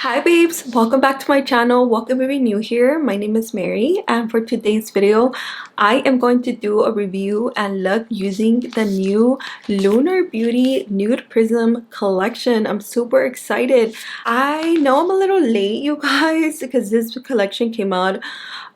Hi babes, welcome back to my channel. Welcome if you're new here. My name is Mary, and for today's video I am going to do a review and look using the new Lunar Beauty Nude Prism collection. I'm super excited. I know I'm a little late, you guys, because this collection came out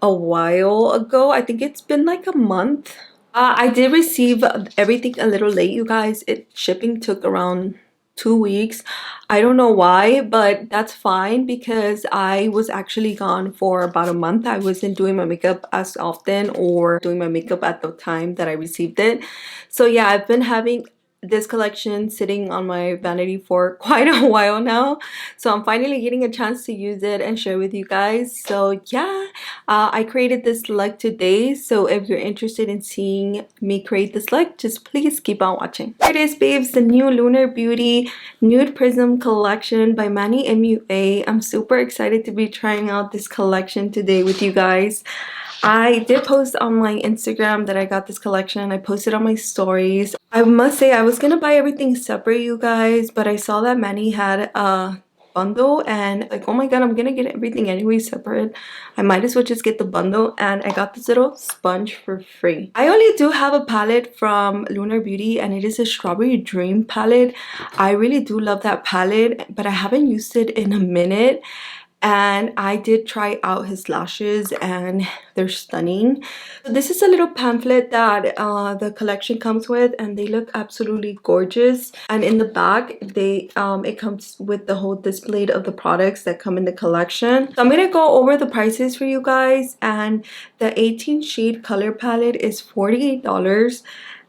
a while ago. I think it's been like a month. I did receive everything a little late, you guys. Shipping took around 2 weeks. I don't know why, but that's fine because I was actually gone for about a month. I wasn't doing my makeup as often or doing my makeup at the time that I received it. So yeah, I've been having this collection sitting on my vanity for quite a while now. So I'm finally getting a chance to use it and share with you guys. So yeah, I created this look today. So if you're interested in seeing me create this look, just please keep on watching. Here it is, babes, the new Lunar Beauty Nude Prism collection by Manny MUA. I'm super excited to be trying out this collection today with you guys. I did post on my Instagram that I got this collection. I posted on my stories. I must say I was gonna buy everything separate, you guys, but I saw that Manny had a bundle and like, oh my god, I'm gonna get everything anyway separate. I might as well just get the bundle, and I got this little sponge for free. I only do have a palette from Lunar Beauty, and it is a Strawberry Dream palette. I really do love that palette, but I haven't used it in a minute. And I did try out his lashes and they're stunning. So this is a little pamphlet that the collection comes with, and they look absolutely gorgeous. And in the back it comes with the whole display of the products that come in the collection. So I'm gonna go over the prices for you guys. And the 18 shade color palette is $48,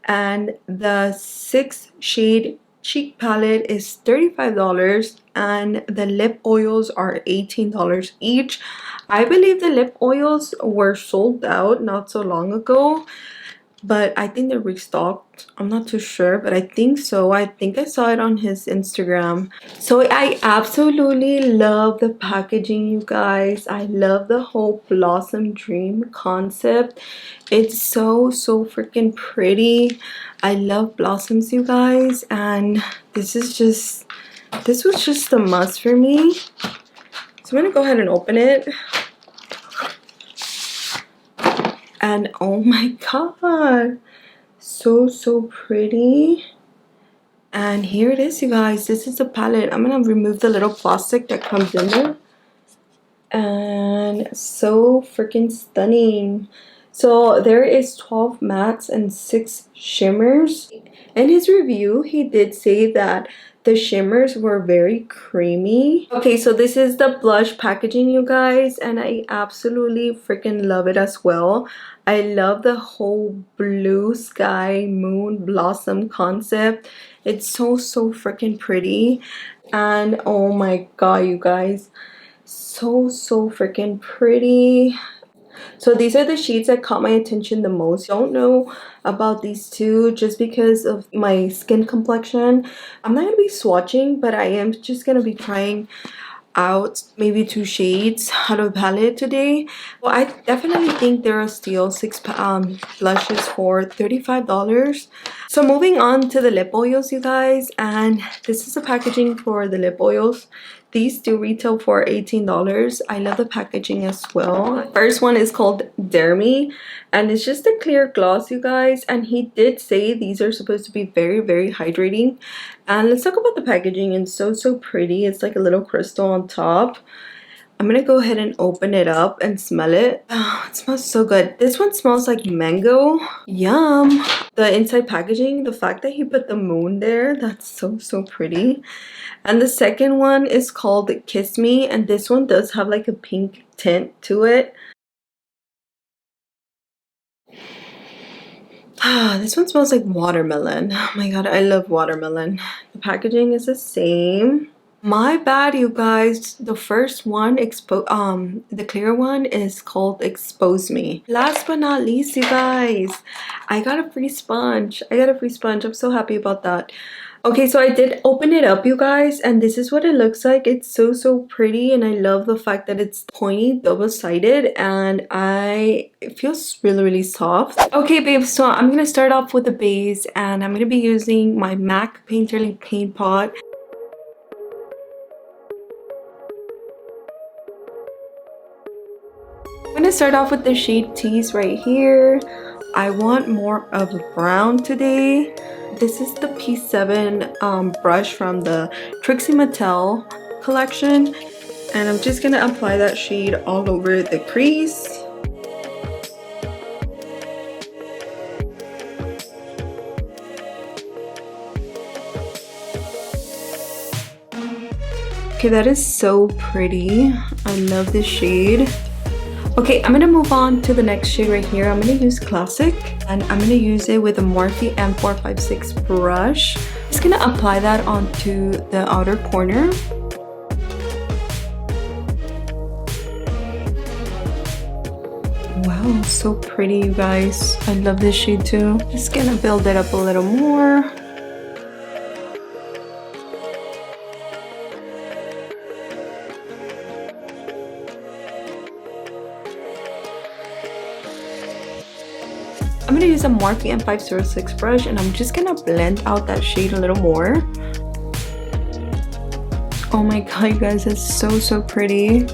and the 6 shade cheek palette is $35, and the lip oils are $18 each. I believe the lip oils were sold out not so long ago, but I think they're restocked. I'm not too sure, but I think so. I think I saw it on his Instagram. So I absolutely love the packaging, you guys. I love the whole Blossom Dream concept. It's so freaking pretty. I love blossoms, you guys, and this was just a must for me. So I'm gonna go ahead and open it. And oh my god, so pretty. And here it is, you guys. This is the palette. I'm gonna remove the little plastic that comes in there. And so freaking stunning. So there is 12 mattes and 6 shimmers. In his review, he did say that the shimmers were very creamy. Okay, so this is the blush packaging, you guys, and I absolutely freaking love it as well. I love the whole blue sky moon blossom concept. It's so freaking pretty. And oh my god, you guys, so freaking pretty. So these are the shades that caught my attention the most. Don't know about these two just because of my skin complexion. I'm not gonna be swatching, but I am just gonna be trying out maybe 2 shades out of palette today. Well, I definitely think they're a steal. 6 blushes for $35. So moving on to the lip oils, you guys, and this is the packaging for the lip oils. These do retail for $18. I love the packaging as well. First one is called Dare Me, and it's just a clear gloss, you guys, and he did say these are supposed to be very hydrating. And let's talk about the packaging. It's so pretty. It's like a little crystal on top. I'm gonna go ahead and open it up and smell it. Oh, it smells so good. This one smells like mango. Yum. The inside packaging, the fact that he put the moon there, that's so pretty. And the second one is called Kiss Me, and this one does have like a pink tint to it. This one smells like watermelon. Oh my god, I love watermelon. The packaging is the same. My bad, you guys. The first one, the clear one, is called Expose Me. Last but not least, you guys, I got a free sponge. I'm so happy about that. Okay, so I did open it up, you guys, and this is what it looks like. It's so pretty, and I love the fact that it's pointy, double-sided, and it feels really soft. Okay, babes, so I'm gonna start off with the base, and I'm gonna be using my MAC Painterly paint pot. gonna start off with the shade Tease right here. I want more of brown today. This is the P7 brush from the Trixie Mattel collection. And I'm just gonna apply that shade all over the crease. Okay, that is so pretty. I love this shade. Okay, I'm gonna move on to the next shade right here. I'm gonna use Classic, and I'm gonna use it with a Morphe M456 brush. I'm just gonna apply that onto the outer corner. Wow, so pretty, you guys. I love this shade too. Just gonna build it up a little more. I'm gonna use a Morphe M506 brush, and I'm just gonna blend out that shade a little more. Oh my god, you guys, it's so pretty.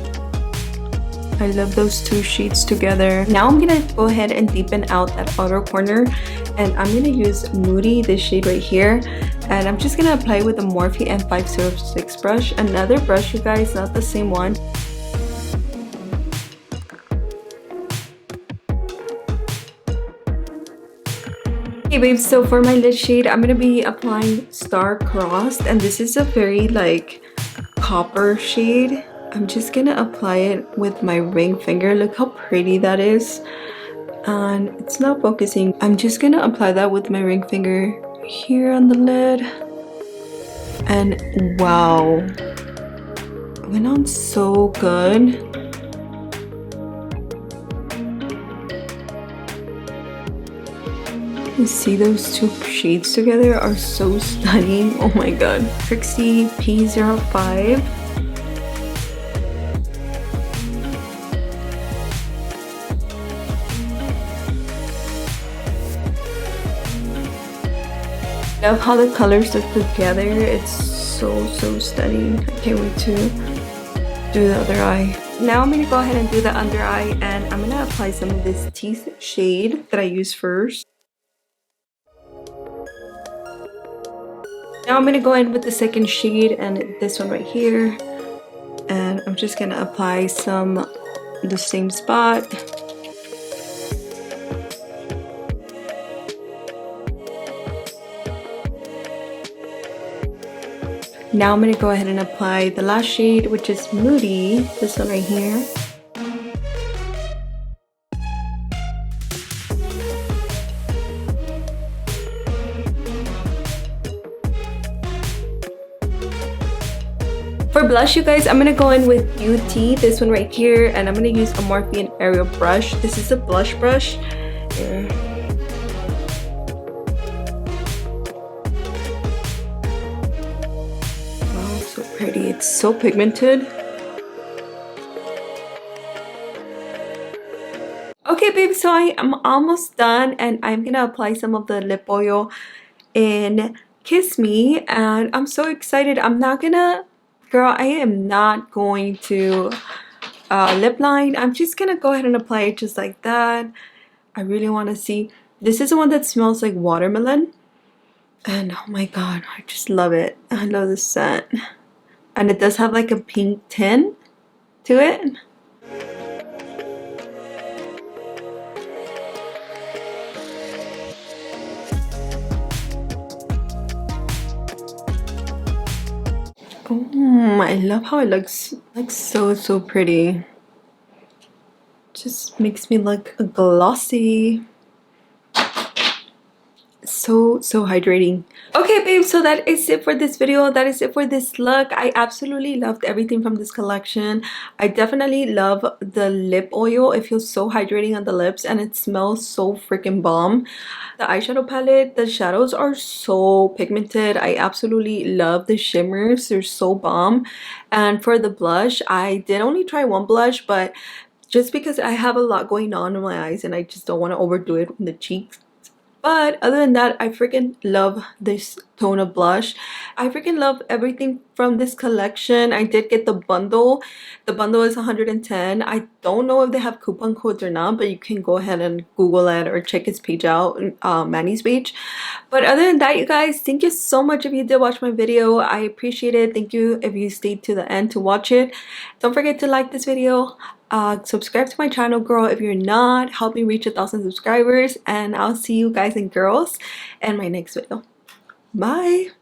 I love those two shades together. Now I'm gonna go ahead and deepen out that outer corner, and I'm gonna use Moody, this shade right here, and I'm just gonna apply it with the Morphe M506 brush. Another brush, you guys, not the same one. Okay babes, so for my lid shade, I'm gonna be applying Star Crossed, and this is a very like copper shade. I'm just gonna apply it with my ring finger. Look how pretty that is. And it's not focusing. I'm just gonna apply that with my ring finger here on the lid. And wow, it went on so good. You see those two shades together are so stunning. Oh my god. Trixie P05. Love how the colors look together. It's so stunning. I can't wait to do the other eye. Now I'm gonna go ahead and do the under eye, and I'm gonna apply some of this Teeth shade that I used first. Now I'm gonna go in with the second shade, and this one right here, and I'm just gonna apply some the same spot. Now I'm gonna go ahead and apply the last shade, which is Moody, this one right here. For blush, you guys, I'm gonna go in with Beauty, this one right here, and I'm gonna use a Morphe Aerial brush. This is a blush brush. Here. Wow, so pretty. It's so pigmented. Okay, babe, so I am almost done, and I'm gonna apply some of the lip oil in Kiss Me, and I'm so excited. I'm not gonna... Girl, I am not going to lip line. I'm just gonna go ahead and apply it just like that. I really want to see. This is the one that smells like watermelon. And oh my god, I just love it. I love this scent. And it does have like a pink tint to it. Oh, I love how it looks like so pretty. Just makes me look glossy. So hydrating. Okay babe, so that is it for this video. That is it for this look. I absolutely loved everything from this collection. I definitely love the lip oil. It feels so hydrating on the lips, and it smells so freaking bomb. The eyeshadow palette, the shadows are so pigmented. I absolutely love the shimmers. They're so bomb. And for the blush, I did only try one blush, but just because I have a lot going on in my eyes and I just don't want to overdo it in the cheeks But other than that, I freaking love this tone of blush. I freaking love everything from this collection. I did get the bundle. The bundle is 110. I don't know if they have coupon codes or not, but you can go ahead and Google it or check his page out, Manny's page. But other than that, you guys, thank you so much if you did watch my video. I appreciate it. Thank you if you stayed to the end to watch it. Don't forget to like this video. Subscribe to my channel, girl, if you're not. Help me reach 1,000 subscribers, and I'll see you guys and girls in my next video. Bye.